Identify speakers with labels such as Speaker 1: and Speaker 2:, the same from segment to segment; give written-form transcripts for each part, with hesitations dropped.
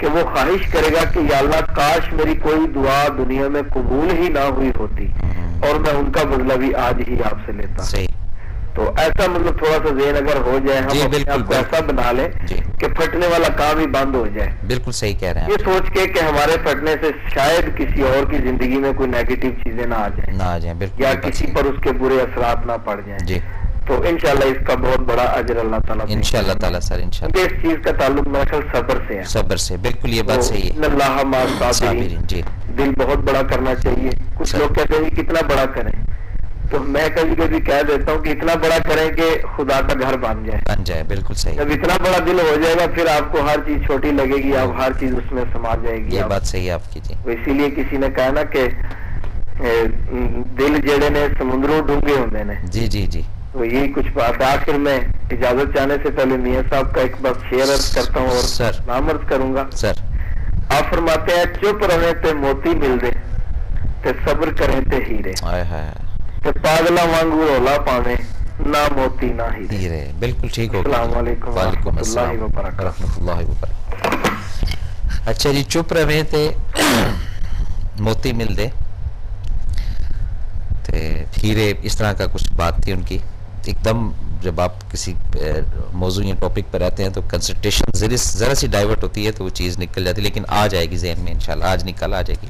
Speaker 1: کہ وہ خواہش کرے گا کہ یا اللہ کاش میری کوئی دعا دنیا میں قبول ہی نہ ہوئی ہوتی اور میں ان کا بدلہ بھی آج ہی آپ سے لیتا. تو ایسا مطلب تھوڑا سا ذہن اگر ہو جائے, ہم اپنے آپ کو ایسا بنا لیں کہ پھٹنے والا کام ہی بند ہو جائے.
Speaker 2: بالکل صحیح کہہ رہے ہیں,
Speaker 1: یہ سوچ کے کہ ہمارے پھٹنے سے شاید کسی اور کی زندگی میں کوئی نیگیٹو چیزیں نہ آ جائیں یا کسی پر اس کے برے اثرات نہ پڑ جائیں. تو انشاءاللہ اس کا بہت بڑا اجر اللہ تعالیٰ
Speaker 2: انشاءاللہ تعالیٰ سر انشاءاللہ.
Speaker 1: اس چیز کا تعلق میرا صبر سے ہے.
Speaker 2: صبر سے, بالکل یہ بات صحیح ہے.
Speaker 1: اللہ مع الصابرین.
Speaker 2: جی,
Speaker 1: دل بہت بڑا کرنا چاہیے. کچھ لوگ کہتے ہیں کتنا بڑا کریں, تو میں کبھی کبھی کہہ دیتا ہوں کہ اتنا بڑا کریں کہ خدا کا گھر بن جائے.
Speaker 2: بالکل صحیح.
Speaker 1: جب اتنا بڑا دل ہو جائے گا پھر آپ کو ہر چیز چھوٹی لگے گی, آپ ہر چیز اس میں سما جائے گی.
Speaker 2: یہ بات صحیح ہے آپ کی. جی,
Speaker 1: اسی لیے کسی نے کہا نا کہ دل جڑے نے سمندروں ڈونگے ہوندے نے.
Speaker 2: جی جی جی,
Speaker 1: تو یہی کچھ بات. آخر میں اجازت چاہنے سے پہلے میاں صاحب کا ایک بات شیئر عرض کرتا ہوں اور نام عرض کروں گا.
Speaker 2: سر
Speaker 1: آپ فرماتے ہیں چپ رہے تے موتی مل دے تے صبر کریں تے ہیرے, تے پاگلا وانگو رولا پاویں نہ موتی نہ ہیرے.
Speaker 2: بالکل ٹھیک ہو گیا.
Speaker 1: السلام علیکم
Speaker 2: وعلیکم
Speaker 1: ورحمۃ اللہ وبرکاتہ.
Speaker 2: ورحمۃ اللہ وبرکاتہ. اچھا جی, چپ رہے تے موتی مل دے تے ہیرے, اس طرح کا کچھ بات تھی ان کی. ایک دم جب آپ کسی موضوع یا ٹاپک پر آتے ہیں تو کنسنٹریشن ذرا سی ڈائیورٹ ہوتی ہے تو وہ چیز نکل جاتی ہے, لیکن آ جائے گی ذہن میں انشاءاللہ, آج نکل آ جائے گی.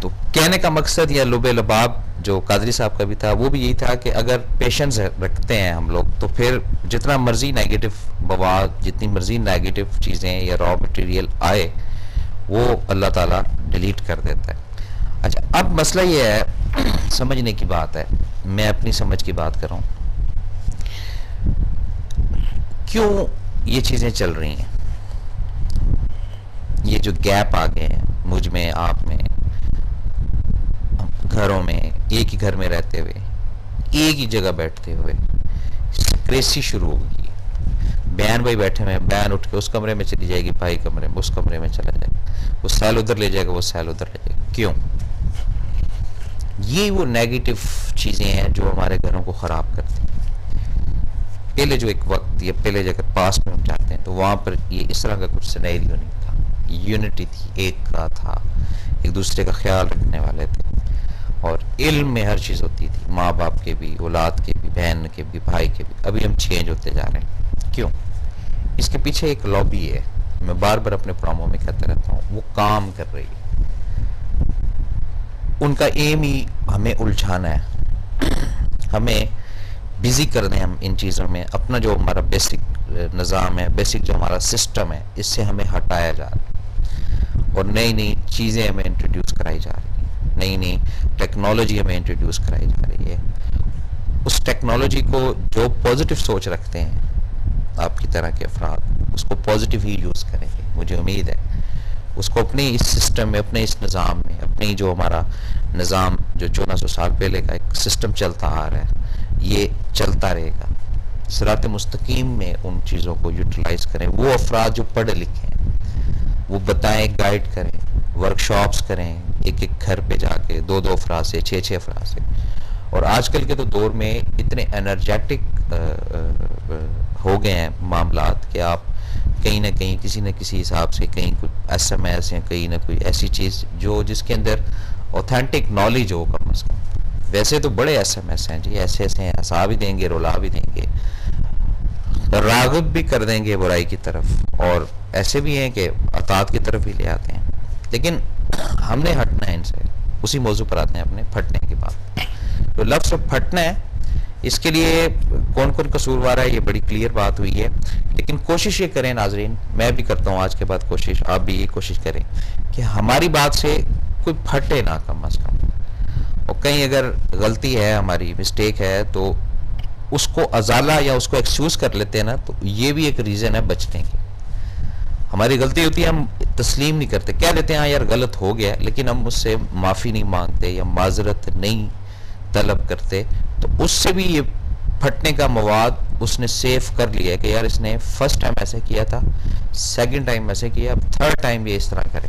Speaker 2: تو کہنے کا مقصد یا لب لباب جو قادری صاحب کا بھی تھا وہ بھی یہی تھا کہ اگر پیشنس رکھتے ہیں ہم لوگ تو پھر جتنا مرضی نیگیٹو مواد, جتنی مرضی نیگیٹو چیزیں یا را مٹیریل آئے وہ اللہ تعالیٰ ڈیلیٹ کر دیتا ہے. اچھا, اب مسئلہ یہ ہے, سمجھنے کی بات ہے, میں اپنی سمجھ کی بات کر رہا ہوں. کیوں یہ چیزیں چل رہی ہیں, یہ جو گیپ آ گئے ہیں مجھ میں, آپ میں, گھروں میں, ایک ہی گھر میں رہتے ہوئے, ایک ہی جگہ بیٹھتے ہوئے سکریسی شروع ہو گئی. بیان بھائی بیٹھے ہوئے, بیان اٹھ کے اس کمرے میں چلی جائے گی, بھائی کمرے میں, اس کمرے میں چلا جائے گا, وہ سیل ادھر لے جائے گا, وہ سیل ادھر لے جائے گا. کیوں؟ یہ وہ نیگیٹو چیزیں ہیں جو ہمارے گھروں کو خراب کرتی ہیں. پہلے جو ایک وقت یا پہلے جگہ پاس میں ہم جاتے ہیں تو وہاں پر یہ اس طرح کا کچھ سینیریو نہیں تھا. یونٹی تھی, ایک کا تھا, ایک دوسرے کا خیال رکھنے والے تھے, اور علم میں ہر چیز ہوتی تھی, ماں باپ کے بھی, اولاد کے بھی, بہن کے بھی, بھائی کے بھی. ابھی ہم چینج ہوتے جا رہے ہیں. کیوں؟ اس کے پیچھے ایک لابی ہے, میں بار بار اپنے پروگراموں میں کہتا رہتا ہوں, وہ کام کر رہی ہے. ان کا ایم ہی ہمیں الجھانا ہے, ہمیں بزی کرنے ہیں ہم ان چیزوں میں. اپنا جو ہمارا بیسک نظام ہے, بیسک جو ہمارا سسٹم ہے, اس سے ہمیں ہٹایا جا رہا ہے اور نئی نئی چیزیں ہمیں انٹروڈیوس کرائی جا رہی ہیں, نئی نئی ٹیکنالوجی ہمیں انٹروڈیوس کرائی جا رہی ہے. اس ٹیکنالوجی کو جو پازیٹیو سوچ رکھتے ہیں آپ کی طرح کے افراد, اس کو پازیٹیو ہی یوز کریں گے, مجھے امید ہے. اس کو اپنے اس سسٹم میں, اپنے اس نظام میں, اپنی جو ہمارا نظام جو 1400 سال پہلے کا ایک سسٹم چلتا آ رہا ہے, یہ چلتا رہے گا. صراط مستقیم میں ان چیزوں کو یوٹیلائز کریں. وہ افراد جو پڑھے لکھے ہیں وہ بتائیں, گائیڈ کریں, ورکشاپس کریں, ایک ایک گھر پہ جا کے 2 افراد سے, 6 افراد سے. اور آج کل کے تو دور میں اتنے انرجیٹک ہو گئے ہیں معاملات کہ آپ کہیں نہ کہیں کسی نہ کسی حساب سے کہیں کوئی ایس ایم ایس یا کہیں نہ کوئی ایسی چیز جو جس کے اندر اوتھینٹک نالج ہو کم از کم. ویسے تو بڑے ایس ایم ایس ہیں جی, ایسے ایسے ہیں, ہنسا بھی دیں گے, رولا بھی دیں گے, راغب بھی کر دیں گے برائی کی طرف, اور ایسے بھی ہیں کہ اطاعت کی طرف بھی لے آتے ہیں. لیکن ہم نے ہٹنا ہے ان سے. اسی موضوع پر آتے ہیں اپنے پھٹنے کی بات. تو لفظ پھٹنا ہے, اس کے لیے کون کون قصوروار ہے یہ بڑی کلیئر بات ہوئی ہے. لیکن کوشش یہ کریں ناظرین, میں بھی کرتا ہوں آج کے بعد کوشش, آپ بھی یہ کوشش کریں کہ ہماری بات سے کوئی پھٹے نہ کم از کم. اور کہیں اگر غلطی ہے, ہماری مسٹیک ہے, تو اس کو ازالہ یا اس کو ایکسکیوز کر لیتے ہیں نا, تو یہ بھی ایک ریزن ہے بچنے کی. ہماری غلطی ہوتی ہے, ہم تسلیم نہیں کرتے, کہہ دیتے ہیں ہاں یار غلط ہو گیا, لیکن ہم اس سے معافی نہیں مانگتے یا معذرت نہیں طلب کرتے. تو اس سے بھی یہ پھٹنے کا مواد اس نے سیف کر لیا ہے کہ یار اس نے فرسٹ ٹائم ایسے کیا تھا, سیکنڈ ٹائم ایسے کیا, اب تھرڈ ٹائم یہ اس طرح کرے.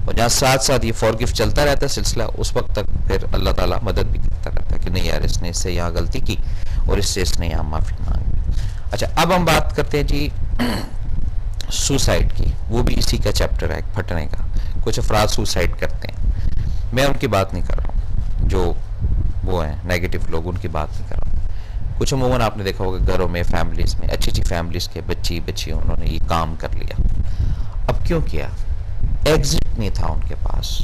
Speaker 2: اور جہاں ساتھ ساتھ یہ فورگیو چلتا رہتا ہے سلسلہ, اس وقت تک پھر اللہ تعالیٰ مدد بھی کرتا رہتا ہے کہ نہیں یار اس نے اس سے یہاں غلطی کی اور اس سے اس نے یہاں معافی مانگی. اچھا, اب ہم بات کرتے ہیں جی سوسائڈ کی، وہ بھی اسی کا چیپٹر ہے پھٹنے کا. کچھ افراد سوسائڈ کرتے ہیں، میں ان کی بات نہیں کر رہا ہوں، جو وہ ہیں نیگیٹو لوگ، ان کی بات نہیں کر رہا ہوں. کچھ عموماً آپ نے دیکھا ہوگا گھروں میں، فیملیز میں، اچھی اچھی فیملیز کے بچیوں انہوں نے یہ کام کر لیا. اب کیوں کیا؟ ایگزٹ نہیں تھا ان کے پاس.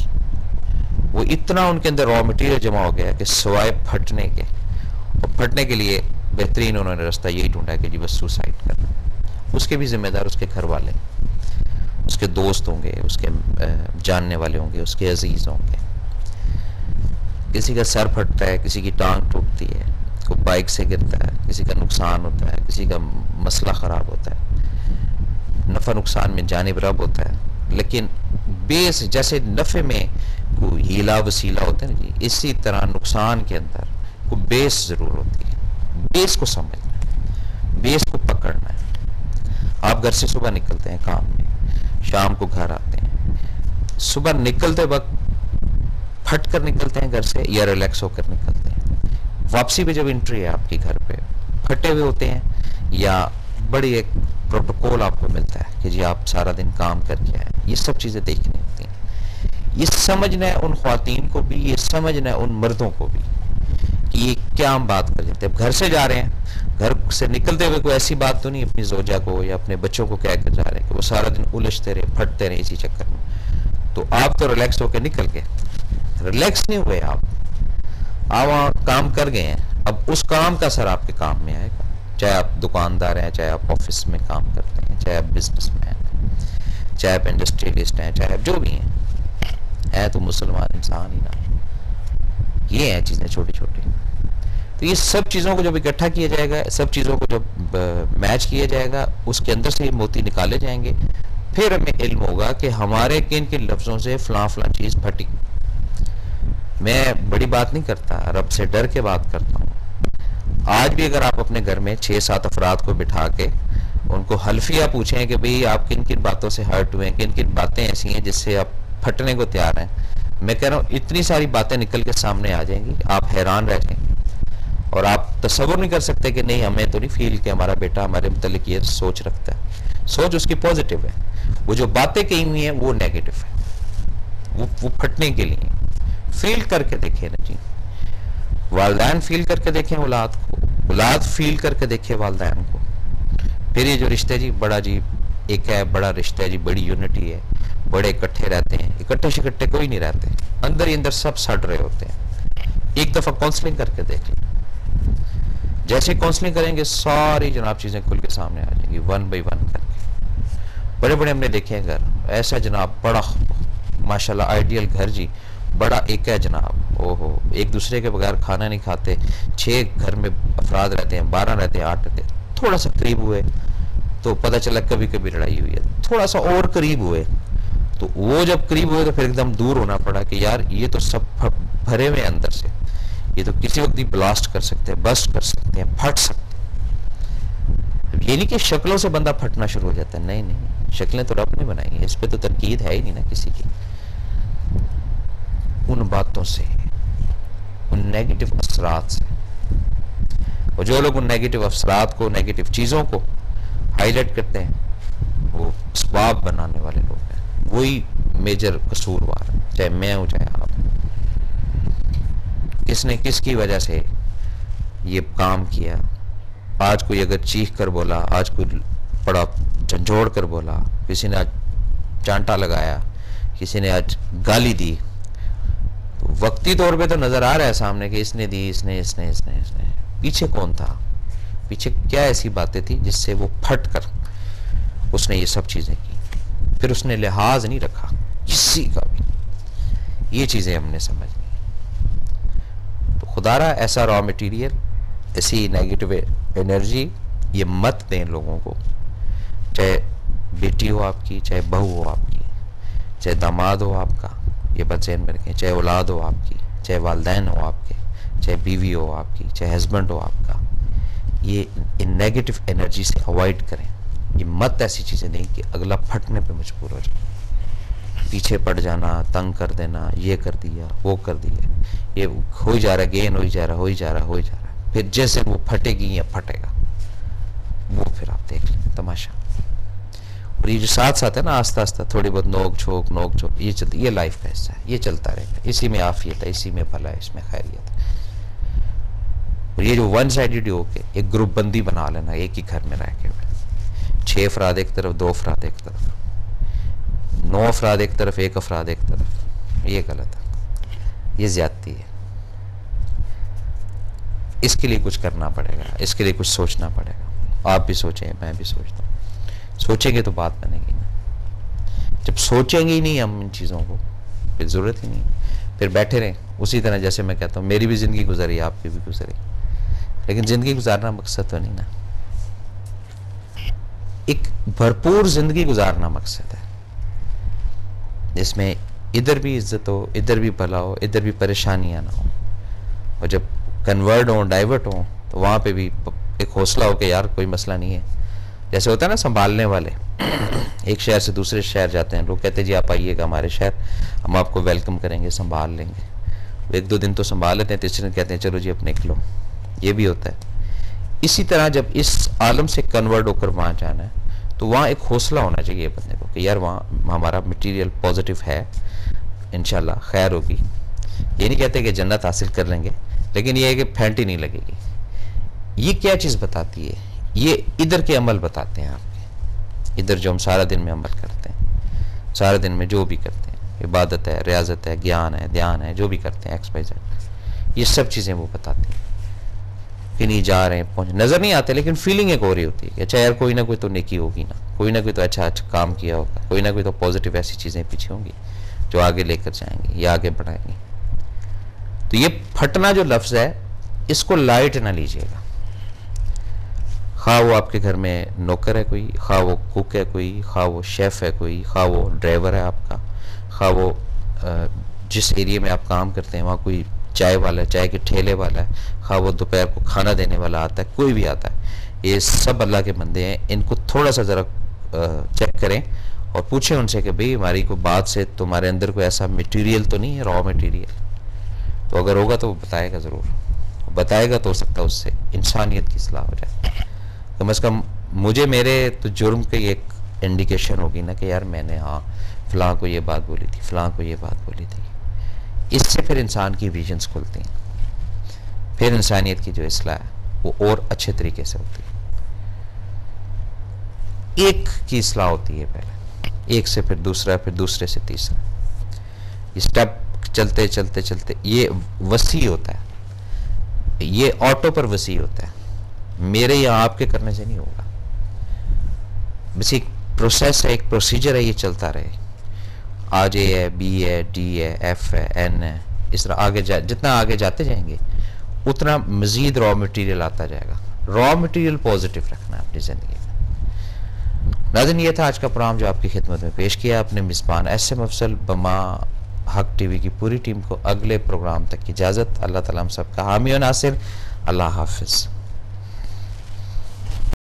Speaker 2: وہ اتنا ان کے اندر را مٹیریل جمع ہو گیا کہ سوائے پھٹنے کے، اور پھٹنے کے لیے بہترین انہوں نے راستہ یہی ڈھونڈا کہ جی بس سوسائڈ کرنا. اس کے بھی ذمہ دار اس کے گھر والے، اس کے دوست ہوں گے، اس کے جاننے والے ہوں گے، اس کے عزیز ہوں گے. کسی کا سر پھٹتا ہے، کسی کی ٹانگ ٹوٹتی ہے، کوئی بائک سے گرتا ہے، کسی کا نقصان ہوتا ہے، کسی کا مسئلہ خراب ہوتا ہے، نفع نقصان میں جانب رب ہوتا ہے. لیکن بیس جیسے نفع میں کوئی ہیلا وسیلہ ہوتا ہے نا جی، اسی طرح نقصان کے اندر کوئی بیس ضرور ہوتی ہے. بیس کو سمجھنا ہے، بیس کو پکڑنا ہے. آپ گھر سے صبح نکلتے ہیں کام میں، شام کو گھر آتے ہیں. صبح نکلتے وقت پھٹ کر نکلتے ہیں گھر سے یا ریلیکس ہو کر نکلتے ہیں؟ واپسی پہ جب انٹری ہے آپ کی گھر پہ، پھٹے ہوئے ہوتے ہیں یا بڑی ایک پروٹوکول آپ کو ملتا ہے کہ جی آپ سارا دن کام کر کے آئیں؟ یہ سب چیزیں دیکھنی ہوتی ہیں. یہ سمجھنا ہے ان خواتین کو بھی، یہ سمجھنا ہے ان مردوں کو بھی کہ یہ کیا ہم بات کر جاتے ہیں. اب گھر سے جا رہے ہیں، گھر سے نکلتے ہوئے کوئی ایسی بات تو نہیں اپنی زوجہ کو یا اپنے بچوں کو کہہ کر جا رہے ہیں کہ وہ سارا دن الجھتے رہے، پھٹتے رہے اسی چکر میں. تو آپ تو ریلیکس ہو کے نکل گئے، ریلیکس نہیں ہوئے، آپ وہاں کام کر گئے ہیں. اب اس کام کا اثر آپ کے کام میں آئے گا، چاہے آپ دکاندار ہیں، چاہے آپ آفس میں کام کرتے ہیں، چاہے آپ بزنس مین ہیں، چاہے آپ انڈسٹریلسٹ ہیں، چاہے آپ جو بھی ہیں تو مسلمان انسان ہی نا. یہ ہیں چیزیں چھوٹی چھوٹی. تو یہ سب چیزوں کو جب اکٹھا کیا جائے گا، سب چیزوں کو جب میچ کیا جائے گا، اس کے اندر سے یہ موتی نکالے جائیں گے. پھر ہمیں علم ہوگا کہ ہمارے کن کن لفظوں سے فلاں فلاں چیز پھٹی. میں بڑی بات نہیں کرتا، رب سے ڈر کے بات کرتا ہوں. آج بھی اگر آپ اپنے گھر میں 6-7 افراد کو بٹھا کے ان کو حلفیہ پوچھیں کہ بھئی آپ کن کن باتوں سے ہرٹ ہوئے ہیں، کن کن باتیں ایسی ہیں جس سے آپ پھٹنے کو تیار ہیں، میں کہہ رہا ہوں اتنی ساری باتیں نکل کے سامنے آ جائیں گی، آپ حیران رہ جائیں گے. اور آپ تصور نہیں کر سکتے کہ نہیں ہمیں تو نہیں فیل کہ ہمارا بیٹا ہمارے متعلق یہ سوچ رکھتا ہے. سوچ اس کی پازیٹیو ہے، وہ جو باتیں کہی ہوئی ہیں وہ نیگیٹو ہے، وہ پھٹنے کے لیے. فیل کر کے دیکھیں نا جی، والدین فیل کر کے دیکھیں اولاد کو، اولاد فیل کر کے دیکھیں والدین کو. پھر یہ جو رشتے جی بڑا جی ایک ہے، بڑا رشتہ ہے جی، بڑی یونٹی ہے، بڑے اکٹھے رہتے ہیں. اکٹھے شکٹھے کوئی نہیں رہتے، اندر ہی اندر سب سڑ رہے ہوتے ہیں. ایک دفعہ کاؤنسلنگ کر کے دیکھ لیں، جیسے کاؤنسلنگ کریں گے ساری جناب چیزیں کھل کے سامنے آ جائیں گی، 1 by 1 کر کے. بڑے بڑے ہم نے دیکھے ہیں گھر ایسا جناب، بڑا ماشاءاللہ آئیڈیل گھر جی، بڑا ایک ہے جناب، اوہو ایک دوسرے کے بغیر کھانا نہیں کھاتے. 6 گھر میں افراد رہتے ہیں، 12 رہتے ہیں، 8 رہتے ہیں. تھوڑا سا قریب ہوئے تو پتہ چلا کبھی کبھی لڑائی ہوئی ہے، تھوڑا سا اور قریب ہوئے تو وہ جب قریب ہوئے تو پھر ایک دم دور ہونا پڑا کہ یار یہ تو سب بھرے ہوئے اندر سے، یہ تو کسی وقت ہی بلاسٹ کر سکتے ہیں، بسٹ کر سکتے ہیں، پھٹ سکتے ہیں. یہ نہیں کہ شکلوں سے بندہ پھٹنا شروع ہو جاتا ہے، نہیں نہیں، شکلیں تو رب نے بنائی ہیں، اس پہ تو تنقید ہے ہی نہیں نا کسی کی. ان باتوں سے، ان نیگیٹو اثرات سے، اور جو لوگ ان نیگیٹو اثرات کو، نیگیٹو چیزوں کو ہائی لائٹ کرتے ہیں وہ اسباب بنانے والے لوگ ہیں، وہی میجر قصوروار ہیں، چاہے میں ہوں چاہے آپ. کس نے کس کی وجہ سے یہ کام کیا؟ آج کوئی اگر چیخ کر بولا، آج کوئی بڑا جھنجھوڑ کر بولا، کسی نے آج چانٹا لگایا، کسی نے آج گالی دی، تو وقتی طور پہ تو نظر آ رہا ہے سامنے کہ اس نے دی، اس نے پیچھے کون تھا؟ پیچھے کیا ایسی باتیں تھی جس سے وہ پھٹ کر اس نے یہ سب چیزیں کی؟ پھر اس نے لحاظ نہیں رکھا کسی کا بھی. یہ چیزیں ہم نے سمجھنی. تو خدا را ایسا را مٹیریل، ایسی نیگیٹو انرجی یہ مت دیں لوگوں کو، چاہے بیٹی ہو آپ کی، چاہے بہو ہو آپ کی، چاہے داماد ہو آپ کا، یہ بات ذہن میں رکھیں، چاہے اولاد ہو آپ کی، چاہے والدین ہو آپ کے، چاہے بیوی ہو آپ کی، چاہے ہسبینڈ ہو آپ کا. یہ ان نیگیٹو انرجی سے اوائڈ کریں. یہ مت ایسی چیزیں دیں کہ اگلا پھٹنے پہ مجبور ہو جائے، پیچھے پڑ جانا، تنگ کر دینا، یہ کر دیا، وہ کر دیا، یہ ہو ہی جا رہا ہے، گین ہو ہی جا رہا ہے. پھر جیسے وہ پھٹے گی یا پھٹے گا، وہ پھر آپ دیکھ لیں تماشا. اور یہ جو ساتھ ساتھ ہے نا آہستہ آہستہ تھوڑی بہت نوک جھوک یہ چلتی، یہ لائف کا حصہ ہے، یہ چلتا رہے گا، اسی میں عافیت ہے، اسی میں بھلا ہے، اس میں خیریت ہے۔ اور یہ جو ون سائیڈڈ ہو کے ایک گروپ بندی بنا لینا ایک ہی گھر میں رہ کے، 6 افراد ایک طرف، 2 افراد ایک طرف، 9 افراد ایک طرف، 1 افراد ایک طرف، یہ غلط ہے، یہ زیادتی ہے۔ اس کے لیے کچھ کرنا پڑے گا، اس کے لیے کچھ سوچنا پڑے گا، آپ بھی سوچیں، میں بھی سوچتا ہوں، سوچیں گے تو بات بنے گی نا۔ جب سوچیں گے ہی نہیں ہم ان چیزوں کو، پھر ضرورت ہی نہیں، پھر بیٹھے رہیں اسی طرح جیسے میں کہتا ہوں میری بھی زندگی گزری، آپ کی بھی گزری، لیکن زندگی گزارنا مقصد تو نہیں نا، ایک بھرپور زندگی گزارنا مقصد ہے، جس میں ادھر بھی عزت ہو، ادھر بھی بھلا ہو، ادھر بھی پریشانیاں نہ ہو، اور جب کنورٹ ہوں، ڈائیورٹ ہوں، تو وہاں پہ بھی ایک حوصلہ ہو کہ یار کوئی مسئلہ نہیں ہے۔ جیسے ہوتا ہے نا سنبھالنے والے، ایک شہر سے دوسرے شہر جاتے ہیں، لوگ کہتے ہیں جی آپ آئیے گا ہمارے شہر، ہم آپ کو ویلکم کریں گے، سنبھال لیں گے، 1-2 دن تو سنبھال لیتے ہیں، تیسرے دن کہتے ہیں چلو جی اب نکلو، یہ بھی ہوتا ہے۔ اسی طرح جب اس عالم سے کنورٹ ہو کر وہاں جانا ہے تو وہاں ایک حوصلہ ہونا چاہیے بندے کو کہ یار وہاں ہمارا مٹیریل پازیٹیو ہے، انشاءاللہ خیر ہوگی۔ یہ نہیں کہتے کہ جنت حاصل کر لیں گے، لیکن یہ ہے کہ پھینٹی نہیں لگے گی۔ یہ کیا چیز بتاتی ہے؟ یہ ادھر کے عمل بتاتے ہیں آپ کے، ادھر جو ہم سارا دن میں عمل کرتے ہیں، سارا دن میں جو بھی کرتے ہیں، عبادت ہے، ریاضت ہے، گیان ہے، دھیان ہے، جو بھی کرتے ہیں ایکس وائی زیڈ، یہ سب چیزیں وہ بتاتے ہیں کہ نہیں جا رہے ہیں، پہنچ نظر نہیں آتے، لیکن فیلنگ ایک ہو رہی ہوتی ہے کہ اچھا یار کوئی نہ کوئی تو نیکی ہوگی نا، کوئی نہ کوئی تو اچھا کام کیا ہوگا، کوئی نہ کوئی تو پازیٹیو ایسی چیزیں پیچھے ہوں گی جو آگے لے کر جائیں گی یا آگے بڑھائیں گی۔ تو یہ پھٹنا جو لفظ ہے اس کو لائٹ نہ لیجیے گا، خواہ وہ آپ کے گھر میں نوکر ہے کوئی، خواہ وہ کوک ہے کوئی، خواہ وہ شیف ہے کوئی، خواہ وہ ڈرائیور ہے آپ کا، خواہ وہ جس ایریے میں آپ کام کرتے ہیں وہاں کوئی چائے والا ہے، چائے کے ٹھیلے والا ہے، خواہ وہ دوپہر کو کھانا دینے والا آتا ہے، کوئی بھی آتا ہے، یہ سب اللہ کے بندے ہیں۔ ان کو تھوڑا سا ذرا چیک کریں اور پوچھیں ان سے کہ بھئی ہماری کوئی بات سے تمہارے اندر کوئی ایسا میٹیریل تو نہیں ہے، را میٹیریل؟ تو اگر ہوگا تو وہ بتائے گا، ضرور بتائے گا، تو ہو سکتا ہے اس سے انسانیت کی اصلاح ہو جائے، کم از کم مجھے میرے تو جرم کی ایک انڈیکیشن ہوگی نا کہ یار میں نے ہاں فلاں کو یہ بات بولی تھی، فلاں کو یہ بات بولی تھی۔ اس سے پھر انسان کی ویژنز کھلتی ہیں، پھر انسانیت کی جو اصلاح ہے وہ اور اچھے طریقے سے ہوتی ہے۔ ایک کی اصلاح ہوتی ہے پہلے، ایک سے پھر دوسرا، پھر دوسرے سے تیسرا، یہ سٹیپ چلتے چلتے چلتے یہ وسیع ہوتا ہے، یہ آٹو پر وسیع ہوتا ہے، میرے یا آپ کے کرنے سے نہیں ہوگا، بس ایک پروسیس ہے، ایک پروسیجر ہے، یہ چلتا رہے، آج اے ہے، بی ہے، ڈی ہے، ایف ہے، این ہے، اس طرح آگے جتنا آگے جاتے جائیں گے اتنا مزید را مٹیریل آتا جائے گا۔ را مٹیریل پازیٹیو رکھنا ہے اپنی زندگی میں۔ ناظرین یہ تھا آج کا پروگرام جو آپ کی خدمت میں پیش کیا اپنے میزبان ایس ایم افضل بما حق ٹی وی کی پوری ٹیم کو اگلے پروگرام تک کی اجازت، اللہ تعالیٰ ہم سب کا حامی و ناصر، اللہ حافظ۔